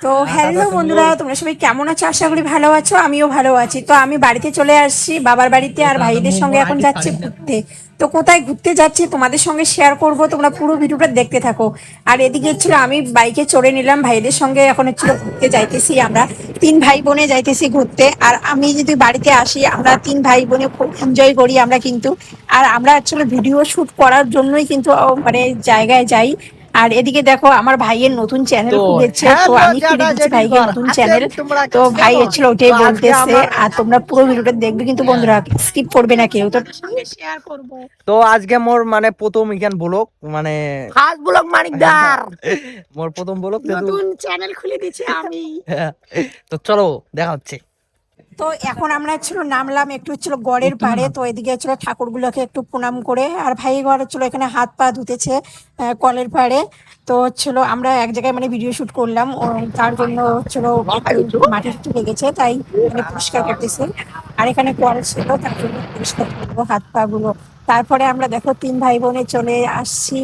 তো হ্যালো বন্ধুরা, তোমরা সবাই কেমন আছো? আশা করি ভালো আছো, আমিও ভালো আছি। তো আমি বাড়িতে চলে আসছি, বাবার বাড়িতে, আর ভাইদের সঙ্গে এখন যাচ্ছি ঘুরতে। তো কোথায় ঘুরতে যাচ্ছি তোমাদের সঙ্গে শেয়ার করব, তোমরা পুরো ভিডিওটা দেখতে থাকো। আর এদিকে ছিল আমি বাইকে চড়ে নিলাম ভাইদের সঙ্গে, এখন হচ্ছিল ঘুরতে যাইতেছি আমরা। তিন ভাই বোনে যাইতেছি ঘুরতে। আর আমি যদি বাড়িতে আসি, আমরা তিন ভাই বোনে খুব এনজয় করি আমরা কিন্তু। আর আমরা আসলে ভিডিও শুট করার জন্যই কিন্তু মানে জায়গায় যাই। আর এদিকে দেখো আমার ভাইয়ের নতুন চ্যানেল তো খুলেছে, তো হ্যালো আমি খুলে জ্যাঠা দিচ্ছি ভাইকে জেঠিমা, নতুন আছেন চ্যানেল। তোমরা তো ভাই কেমন? হচ্ছিল তো ওটাই আজকে বলতেছে। আমার আর তোমরা পুরো ভিডিওটা দেখবে কিন্তু বন্ধুরা, স্কিপ করবে না কেউ। তো শেয়ার করবো। তো আজকে মোর মানে প্রথম ইখান ব্লগ মানে ফার্স্ট ব্লগ মানিকদার মোর প্রথম ব্লগ নতুন চ্যানেল খুলে দিয়েছি আমি। তো চলো দেখা হচ্ছে। তো এখন আমরা ছিল নামলাম একটু ছিল গড়ের পাড়ে। তো এদিকে ছিল ঠাকুরগুলোকে একটু প্রণাম করে, আর ভাই ঘর ছিল এখানে হাত পা ধুতেছে কলের পাড়ে। তো হচ্ছিল আমরা এক জায়গায় মানে ভিডিও শুট করলাম, তার জন্য হচ্ছিল একটু মাটি একটু লেগেছে, তাই মানে পরিষ্কার করতেছে। আর এখানে কল ছিল, তার জন্য পরিষ্কার করবো হাত পা গুলো। তারপরে আমরা দেখো তিন ভাই বোনে চলে আসছি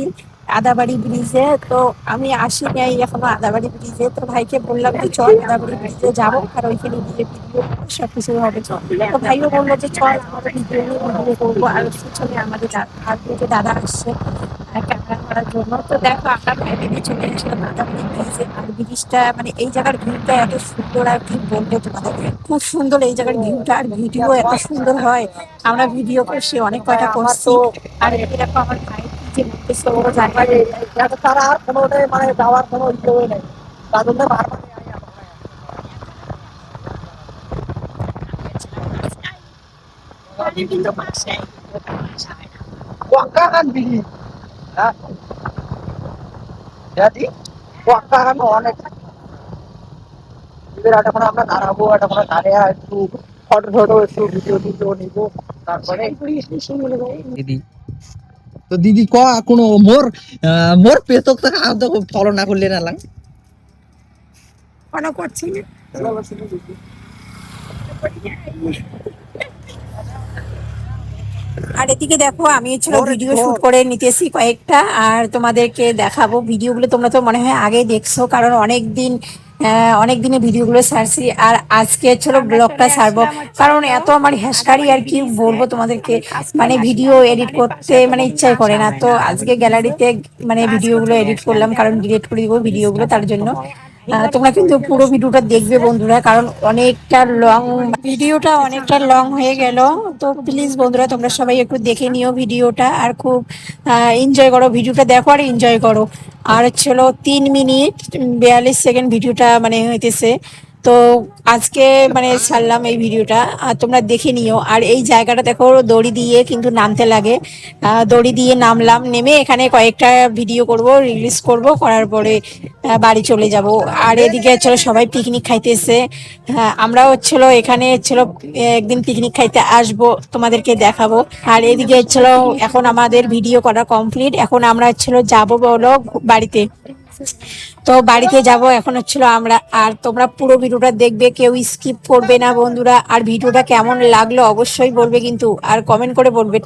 আদাবাড়ি ব্রিজে। তো আমি আসি নাই এখনো আদাবাড়ি ব্রিজে। তো ভাইকে বললাম যে চল আদাবাড়ি ব্রিজে যাবো, আর ওইখানে গিয়ে ভিডিও সবকিছু হবে। তো ভাইও বললো যে চল আমাদের ভিডিও করবো। আর পিছনে আমাদের আর দুটো দাদা আসছে ক্যামেরা করার জন্য। তো দেখো আমরা বাইরে চলে আসলাম আদাবাড়ি ব্রিজে। আর ব্রিজটা মানে এই জায়গার ভিউটা এত সুন্দর, আর কি বলবো তোমাদের, খুব সুন্দর এই জায়গার ভিউটা। আর ভিডিও এত সুন্দর হয়, আমরা ভিডিও করছি অনেক কয়টা করছি। আর এরকম আমার ভাই যে বলতেছে ও জানে তারা আর কোনো মানে যাওয়ার কোনো ইয়ে নেই, তার জন্য বারবার কিন্তু পাশে ওয়াক্কা খান বিড়ি। হ্যাঁ জাতি ওয়াক্কা খান অনেক এবার একটা করে আমরা দাঁড়াবো, একটা করে দাঁড়িয়ে একটু ফটো ফটো একটু ভিডিও টিডিও নিবো, তারপরে দিদি। তো দিদি ক কোনো মোর মোর পেতক তো খাওয়া তো ফলো না করলে না লাগ মনে করছি না। আর এদিকে দেখো আমি ছিল ভিডিও শুট করে নিতেছি কয়েকটা, আর তোমাদেরকে দেখাবো ভিডিওগুলো। তোমরা তো মনে হয় আগে দেখছো, কারণ অনেক দিনে ভিডিওগুলো ছাড়ছি। আর আজকে ছিল ব্লগটা ছাড়বো, কারণ এত আমার হ্যাশকারি আর কি বলবো তোমাদেরকে, মানে ভিডিও এডিট করতে মানে ইচ্ছাই করে না। তো আজকে গ্যালারিতে মানে ভিডিওগুলো এডিট করলাম, কারণ ডিলিট করে দিব ভিডিওগুলো, তার জন্য। তোমরা কিন্তু পুরো ভিডিওটা দেখবে বন্ধুরা, কারণ ভিডিওটা অনেকটা লং হয়ে গেল। তো প্লিজ বন্ধুরা তোমরা সবাই একটু দেখে নিও ভিডিওটা, আর খুব এনজয় করো, ভিডিওটা দেখো আর এনজয় করো। আর ছিল 3 মিনিট 42 সেকেন্ড ভিডিওটা মানে হইতেছে। তো আজকে মানে ছাড়লাম এই ভিডিওটা, আর তোমরা দেখে নিও। আর এই জায়গাটা দেখো দড়ি দিয়ে কিন্তু নামতে লাগে। দড়ি দিয়ে নামলাম, নেমে এখানে কয়েকটা ভিডিও করব, রিলিজ করব, করার পরে বাড়ি চলে যাব। আর এদিকে হচ্ছিল সবাই পিকনিক খাইতেছে। হ্যাঁ, আমরাও হচ্ছিল এখানে হচ্ছিল একদিন পিকনিক খাইতে আসবো, তোমাদেরকে দেখাবো। আর এদিকে হচ্ছিল এখন আমাদের ভিডিও করা কমপ্লিট, এখন আমরা হচ্ছিল যাবো বলো বাড়িতে। তো বাড়িতে যাব এখন হচ্ছিল আমরা। আর তোমরা পুরো ভিডিওটা দেখবে, কেউ স্কিপ করবে না বন্ধুরা। আর ভিডিওটা কেমন লাগলো অবশ্যই বলবে কিন্তু, আর কমেন্ট করে বলবে।